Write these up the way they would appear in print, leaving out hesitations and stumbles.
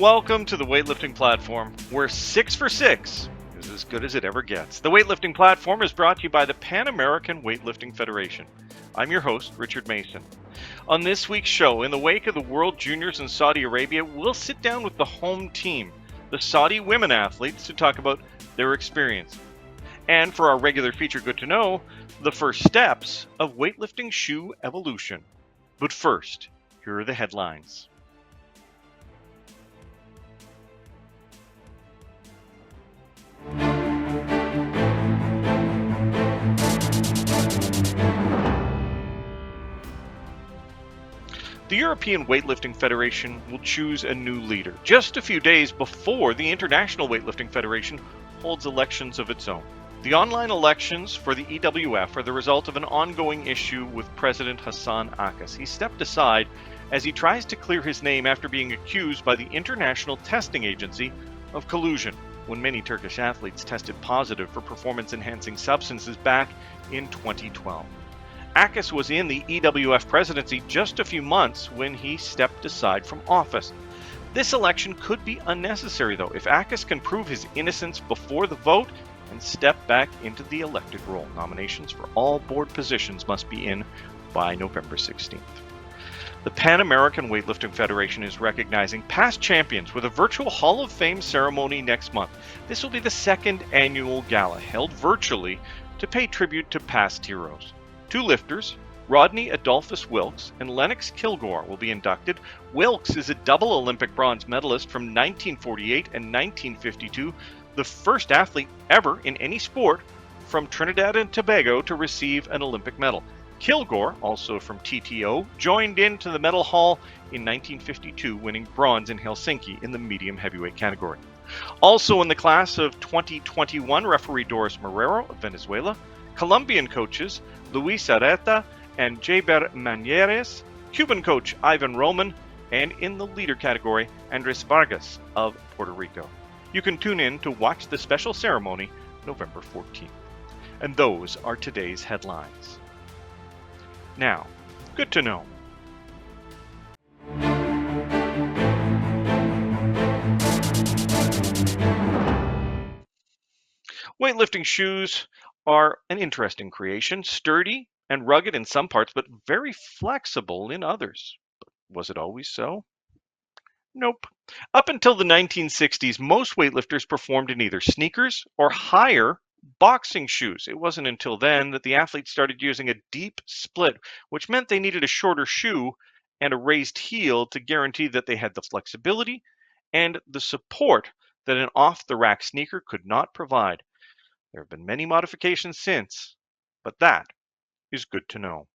Welcome to the weightlifting platform, where 6 for 6 is as good as it ever gets. The weightlifting platform is brought to you by the Panamerican Weightlifting Federation. I'm your host, Richard Mason. On this week's show, in the wake of the World Juniors in Saudi Arabia, we'll sit down with the home team, the Saudi women athletes, to talk about their experience. And for our regular feature Good to Know, the first steps of weightlifting shoe evolution. But first, here are the headlines. The European Weightlifting Federation will choose a new leader just a few days before the International Weightlifting Federation holds elections of its own. The online elections for the EWF are the result of an ongoing issue with President Hassan Akas. He stepped aside as he tries to clear his name after being accused by the International Testing Agency of collusion when many Turkish athletes tested positive for performance-enhancing substances back in 2012. Akas was in the EWF presidency just a few months when he stepped aside from office. This election could be unnecessary, though, if Akas can prove his innocence before the vote and step back into the elected role. Nominations for all board positions must be in by November 16th. The Pan American Weightlifting Federation is recognizing past champions with a virtual Hall of Fame ceremony next month. This will be the second annual gala, held virtually to pay tribute to past heroes. Two lifters, Rodney Adolphus Wilkes and Lennox Kilgore, will be inducted. Wilkes is a double Olympic bronze medalist from 1948 and 1952, the first athlete ever in any sport from Trinidad and Tobago to receive an Olympic medal. Kilgore, also from TTO, joined into the medal hall in 1952, winning bronze in Helsinki in the medium heavyweight category. Also in the class of 2021, referee Doris Marrero of Venezuela, Colombian coaches Luis Areta and Jaber Manieres, Cuban coach Ivan Roman, and in the leader category, Andres Vargas of Puerto Rico. You can tune in to watch the special ceremony November 14th. And those are today's headlines. Now, good to know. Weightlifting shoes are an interesting creation, sturdy and rugged in some parts, but very flexible in others. Was it always so? Nope. Up until the 1960s, most weightlifters performed in either sneakers or higher boxing shoes. It wasn't until then that the athletes started using a deep split, which meant they needed a shorter shoe and a raised heel to guarantee that they had the flexibility and the support that an off-the-rack sneaker could not provide. There have been many modifications since, but that is good to know.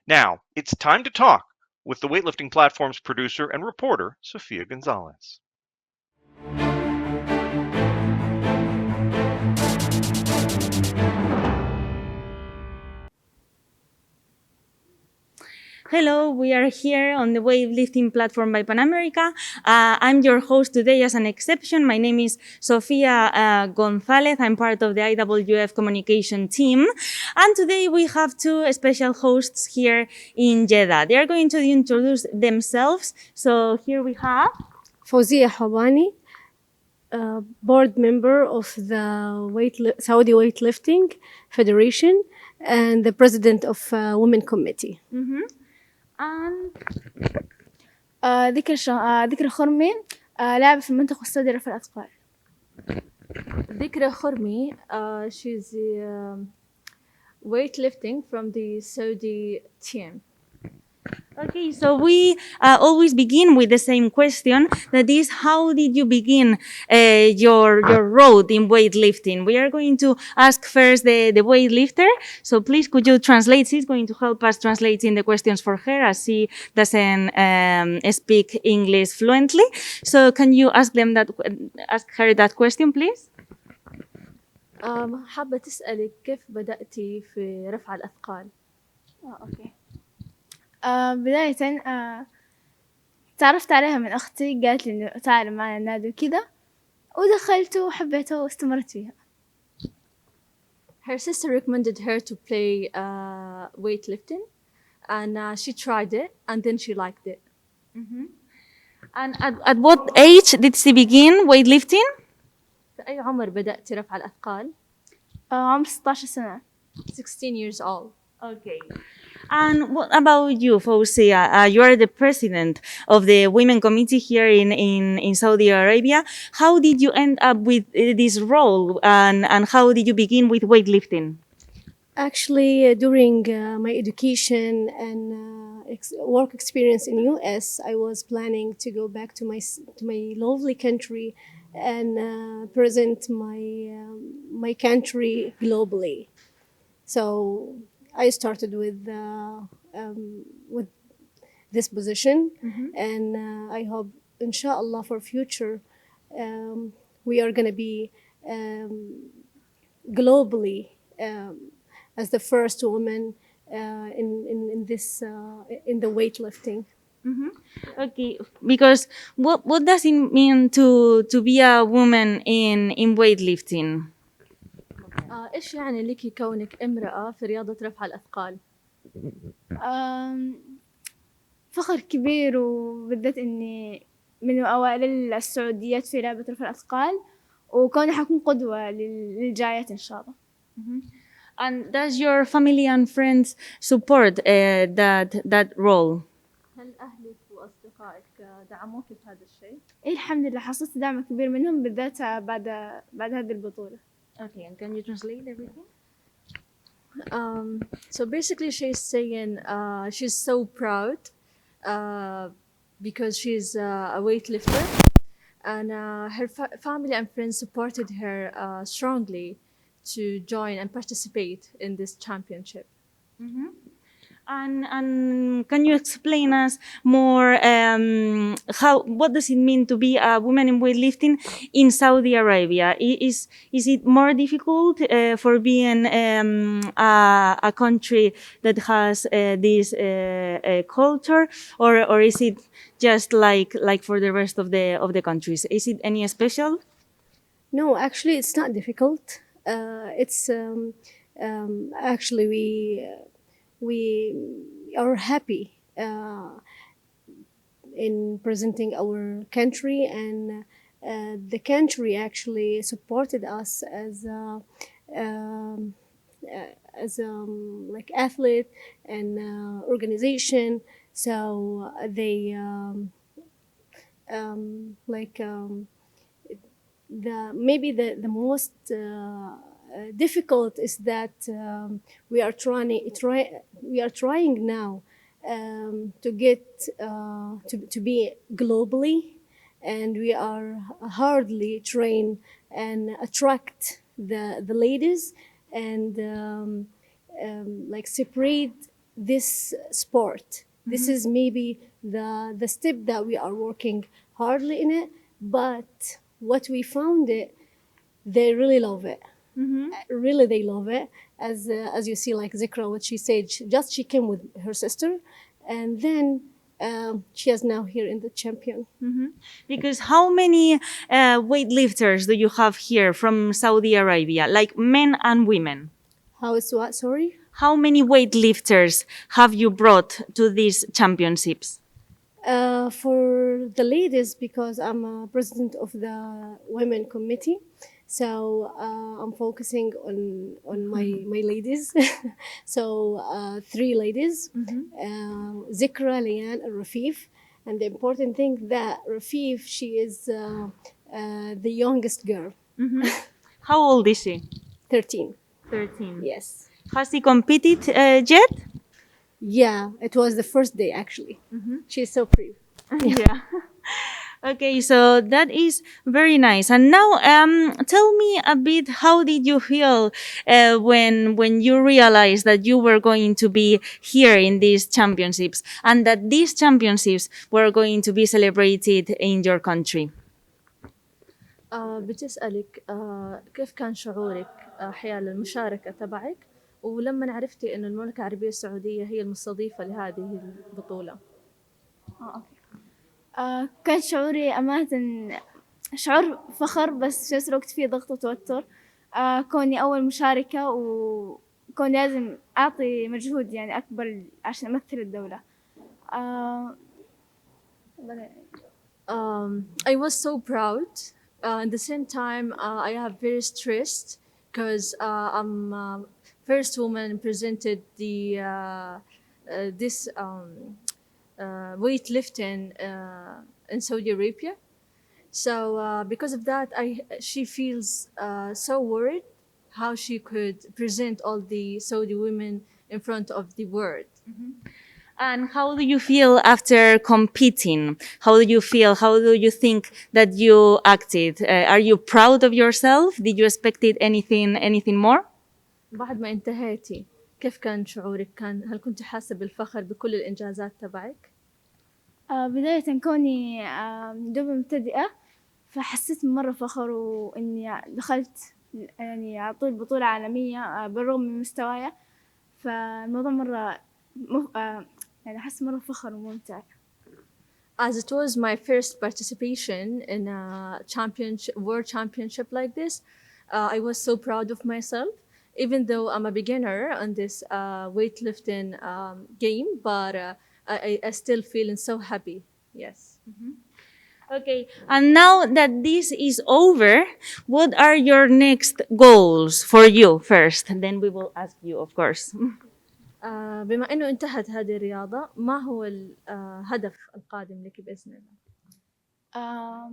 Now, it's time to talk with the Weightlifting Platform's producer and reporter, Sofia Gonzalez. Hello, we are here on the weightlifting platform by Panamerica. I'm your host today as an exception. My name is Sofia Gonzalez. I'm part of the IWF communication team. And today we have two special hosts here in Jeddah. They are going to introduce themselves. So here we have Fawzia Hobani, board member of the Saudi Weightlifting Federation and the president of Women Committee. Mm-hmm. And ذكرى خرمي لاعبة في المنتخب السعودي لرفع الأثقال. ذكرى خرمي, she's weightlifting from the Saudi team. okay, so we always begin with the same question. That is, how did you begin your road in weightlifting? We are going to ask first the weightlifter. So please, could you translate? She's going to help us translating the questions for her as she doesn't speak English fluently. So can you ask her that question, please? حابة تسألك كيف بدأتي في رفع الأثقال؟ أوكي. بداية تعرفت عليها من أختي، قالت لي إنه تعالي معنا النادي وكذا، ودخلت وحبيتها واستمرت فيها. Her sister recommended her to play weightlifting, and she tried it, and then she liked it. Mm-hmm. And at what age did she begin weightlifting? في أي عمر بدأتي رفع الأثقال؟ عمر 16 سنة. 16 years old. Okay. And what about you, Fawzia? You are the president of the Women Committee here in Saudi Arabia. How did you end up with this role, and how did you begin with weightlifting? Actually, during my education and work experience in US, I was planning to go back to my lovely country and present my country globally. So I started with this position, and I hope, inshallah, for future, we are gonna be globally as the first woman in this in the weightlifting. Okay, because what does it mean to be a woman in weightlifting? إيش يعني لك كونك امرأة في رياضة رفع الأثقال؟ فخر كبير، وبالذات إني من أوائل السعوديات في لعبة رفع الأثقال، وكوني حكون قدوة للجايات إن شاء الله. And does your family and friends support that role? هل أهلك وأصدقائك دعموك في هذا الشيء؟ إيه الحمد لله، حصلت دعم كبير منهم بالذات بعد هذه البطولة. Okay, and can you translate everything? So basically, she's saying she's so proud because she's a weightlifter, and her family and friends supported her strongly to join and participate in this championship. And can you explain us more what does it mean to be a woman in weightlifting in Saudi Arabia? Is it more difficult for being a country that has this culture, or is it just like for the rest of the countries? Is it any special? No, actually, it's not difficult. It's actually we are happy in presenting our country, and the country actually supported us as like athlete and organization. So they the most difficult is that we are trying now to get to be globally, and we are hardly train and attract the ladies and like separate this sport. This is maybe the step that we are working hardly in it, but what we found it, they really love it. Really, they love it. As you see, like Thikra, what she said, she came with her sister, and then she is now here in the champion. Because how many weightlifters do you have here from Saudi Arabia, like men and women? How is what? Sorry. How many weightlifters have you brought to these championships? For the ladies, because I'm a president of the women committee, so I'm focusing on my ladies. So 3 ladies, Zikra, Lian, and Rafif. And the important thing that Rafif, she is the youngest girl. How old is she? 13. 13. Yes. Has she competed yet? Yeah, it was the first day actually. She's so pretty. Yeah. Okay, so that is very nice. And now, tell me a bit. How did you feel when you realized that you were going to be here in these championships, and that these championships were going to be celebrated in your country? بدي أسألك كيف كان شعورك حيال المشاركة تبعك، ولما عرفتي إنه المملكة العربية السعودية هي المستضيفة لهذه البطولة؟ كان شعوري أمانة شعور فخر، بس في نفس الوقت فيه ضغط وتوتر. كوني أول مشاركة، وكوني لازم أعطي مجهود يعني أكبر عشان أمثل الدولة. I was so proud. At the same time, I have very stressed because I'm first woman presented the this weightlifting in Saudi Arabia. So because of that, she feels so worried how she could present all the Saudi women in front of the world. And how do you feel after competing? How do you feel? How do you think that you acted? Are you proud of yourself? Did you expected anything more? بعد ما انتهيتي كيف كان شعورك؟ هل كنت حاسة بالفخر بكل الإنجازات تبعك؟ بداية كوني دوبي مبتدئة، فحسيت مرة فخر وإني دخلت يعني على طول بطولة عالمية بالرغم من مستوايا، فالموضوع مرة يعني أحس مرة فخر وممتع. As it was my first participation in a championship, world championship like this, I was so proud of myself. Even though I'm a beginner on this weightlifting game, but I still feeling so happy. Yes. Okay, and now that this is over, what are your next goals for you first? Then we will ask you, of course. بما إنه انتهت هذه الرياضة، ما هو الهدف القادم لك بإذن الله؟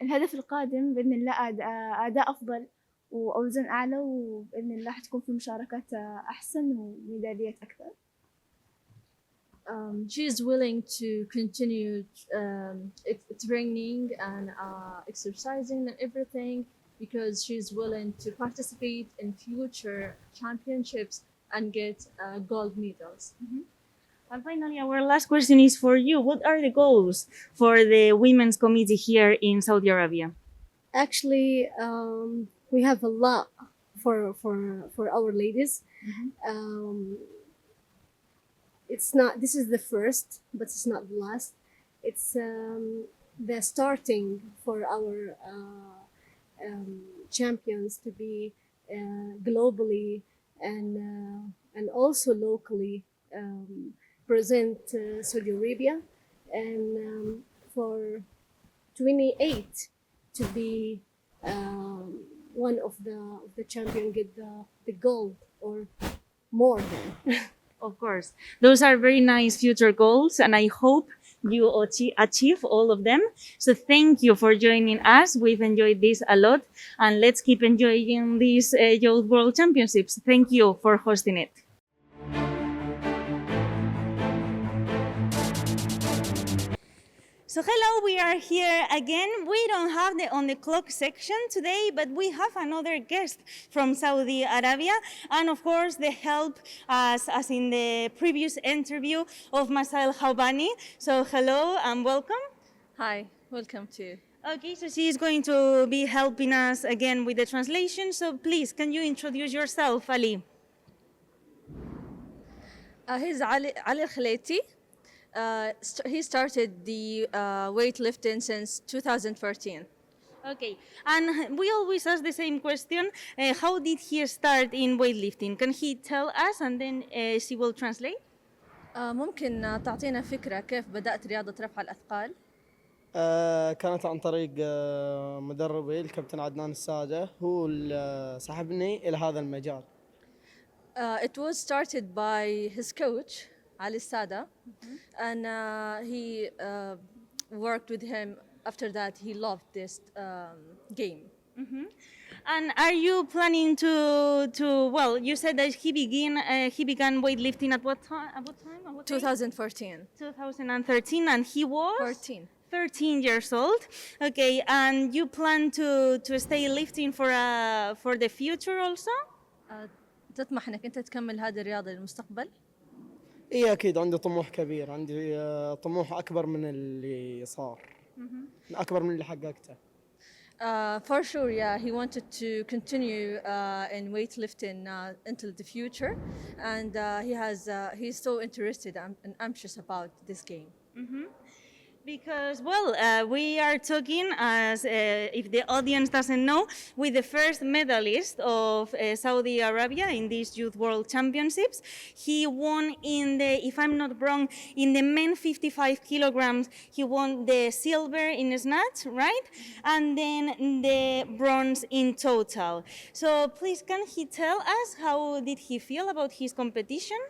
الهدف القادم بإذن الله أداء أفضل وأوزان أعلى، وبإذن الله حتكون في مشاركات أحسن وميداليات أكثر. She is willing to continue training and exercising and everything because she is willing to participate in future championships and get gold medals. And finally, our last question is for you. What are the goals for the Women's Committee here in Saudi Arabia? Actually, we have a lot for our ladies. It's not. This is the first, but it's not the last. It's the starting for our champions to be globally and also locally present Saudi Arabia, and for 28 to be one of the champion get the gold or more than. Of course, those are very nice future goals, and I hope you achieve all of them. So thank you for joining us. We've enjoyed this a lot, and let's keep enjoying these Youth World Championships. Thank you for hosting it. So hello, we are here again. We don't have the on the clock section today, but we have another guest from Saudi Arabia, and of course the help as in the previous interview of Masal Hobani. So hello and welcome. Hi, welcome to. Okay, so she is going to be helping us again with the translation. So please, can you introduce yourself, Ali? He's Ali Al-Alawi. He started the weightlifting since 2014. Okay, and we always ask the same question. How did he start in weightlifting? Can he tell us, and then she will translate? ممكن تعطينا فكرة كيف بدأت رياضة رفع الأثقال؟ كانت عن طريق مدربي الكابتن عدنان السادة، هو اللي سحبني إلى هذا المجال. It was started by his coach Ali Sada, and he worked with him. After that, he loved this game. And are you planning to? Well, you said that he began weightlifting at what time? At what time? At what age? 2014. 2013, and he was 14. 13 years old. Okay, and you plan to stay lifting for the future also? تطمح انك انت تكمل هذه الرياضة للمستقبل؟ إيه أكيد عندي طموح كبير، عندي طموح أكبر من اللي صار، أكبر من اللي حققته. For sure, yeah, he wanted to continue in weightlifting until the future, and he's so interested and anxious about this game. Because, well, we are talking, as if the audience doesn't know, with the first medalist of Saudi Arabia in these Youth World Championships. He won in the, if I'm not wrong, in the men 55 kilograms, he won the silver in snatch, right? And then the bronze in total. So please, can he tell us how did he feel about his competition?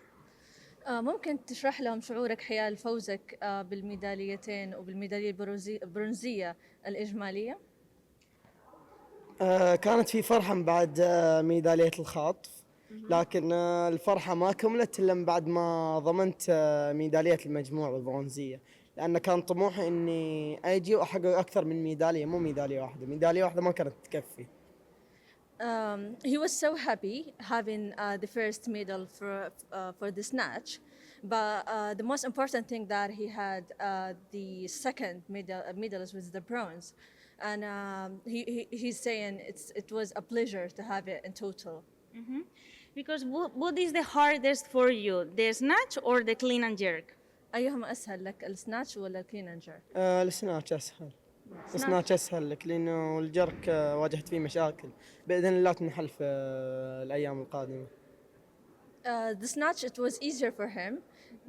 ممكن تشرح لهم شعورك حيال فوزك بالميداليتين وبالميدالية البرونزية الإجمالية؟ كانت في فرحة من بعد ميدالية الخاطف، لكن الفرحة ما كملت إلا من بعد ما ضمنت ميدالية المجموع البرونزية، لأن كان طموحي إني أجي وأحقق أكثر من ميدالية، مو ميدالية واحدة ما كانت تكفي. He was so happy having the first medal for the snatch, but the most important thing that he had the second medals was the bronze, and he's saying it was a pleasure to have it in total. Because what is the hardest for you, the snatch or the clean and jerk? أيهما أسهل لك السناتش ولا الكلين اند جيرك؟ السناتش أسهل. السناتش أسهل لك لأنه الجرك واجهت فيه مشاكل، بإذن الله تنحل في الأيام القادمة. The snatch, it was easier for him.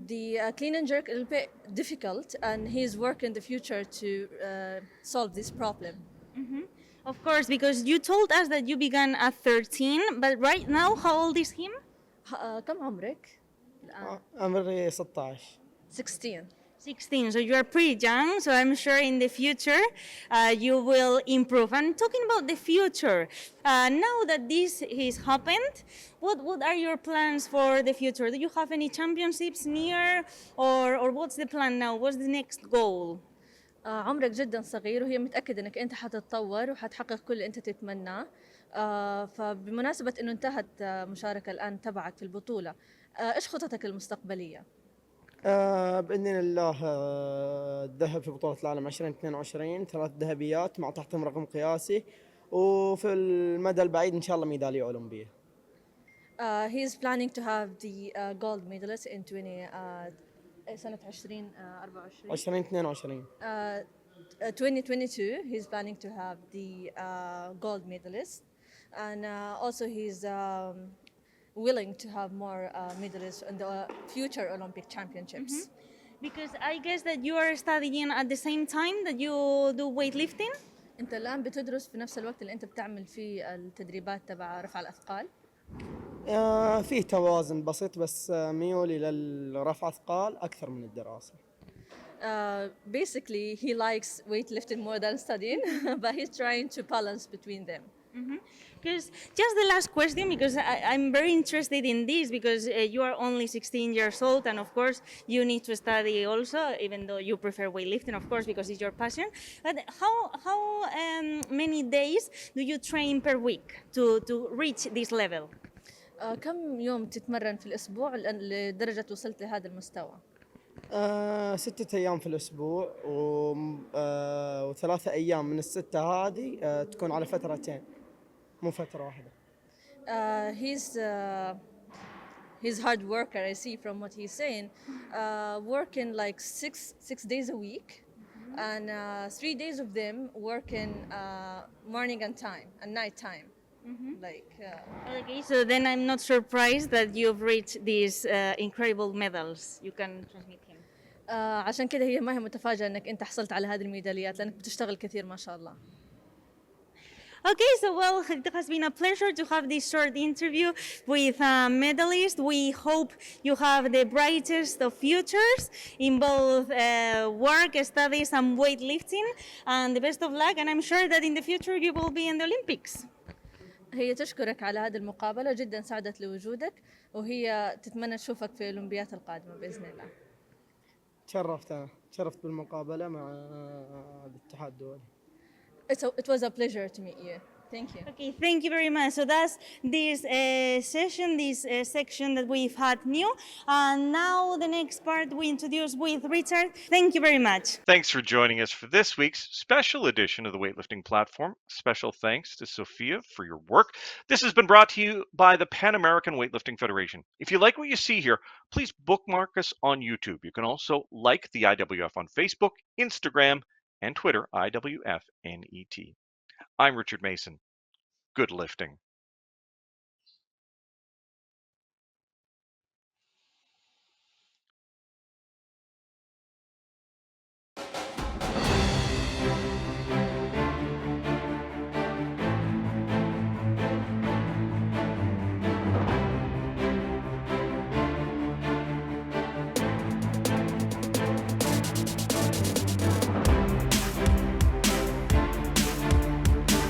The clean and jerk a little bit difficult, and he's working in the future to solve this problem. Of course, because you told us that you began at 13, but right now, how old is him? كم عمرك؟ الآن عمري 16. 16. 16, so you are pretty young, so I'm sure in the future you will improve. And talking about the future, now that this has happened, what are your plans for the future? Do you have any championships near, or what's the plan now? What's the next goal? عمرك جدا صغير وهي متأكدة انك انت حتتطور وحتحقق كل اللي انت تتمناه. فبمناسبة انه انتهت مشاركة الآن تبعك في البطولة، ايش خططك المستقبلية؟ بإذن الله الذهب في بطولة العالم 2022، 3 ذهبيات مع تحتهم رقم قياسي، وفي المدى البعيد إن شاء الله ميدالية أولمبية. He is planning to have the gold medalist in سنة 2024. 2022. 2022 he's planning to have the gold medalist, and also he's willing to have more medalists in the future Olympic championships. Because I guess that you are studying at the same time that you do weightlifting? انت الآن بتدرس في نفس الوقت اللي انت بتعمل فيه التدريبات تبع رفع الأثقال؟ فيه توازن بسيط، بس ميولي للرفع أثقال أكثر من الدراسة. Basically he likes weightlifting more than studying, but he's trying to balance between them. Because just the last question, because I'm very interested in this, because you are only 16 years old, and of course you need to study also, even though you prefer weightlifting, of course, because it's your passion. But how many days do you train per week to reach this level? كم يوم تتمرن في الأسبوع لدرجة وصلت لهذا المستوى؟ 6 أيام في الأسبوع، و3 أيام من ال6 هذه تكون على فترتين، مو فترة واحدة. He's hard worker. I see from what he's saying. Working like six days a week, and 3 days of them working morning and night time. Okay, so then I'm not surprised that you've reached these incredible medals. You can transmit him. عشان كده هي ما هي متفاجئة انك انت حصلت على هذه الميداليات لانك بتشتغل كثير ما شاء الله. Okay, so well, it has been a pleasure to have this short interview with a medalist. We hope you have the brightest of futures in both work, studies, and weightlifting, and the best of luck. And I'm sure that in the future you will be in the Olympics. هي تشكرك على هذه المقابلة، جدا سعدت لوجودك، وهي تتمنى تشوفك في الأولمبيات القادمة بإذن الله. تشرفت بالمقابلة مع الاتحاد الدولي. It was a pleasure to meet you. Thank you. Okay, thank you very much. So that's this session, this section that we've had new. And now the next part we introduce with Richard. Thank you very much. Thanks for joining us for this week's special edition of the Weightlifting Platform. Special thanks to Sophia for your work. This has been brought to you by the Pan American Weightlifting Federation. If you like what you see here, please bookmark us on YouTube. You can also like the IWF on Facebook, Instagram, and Twitter, IWFNET. I'm Richard Mason. Good lifting.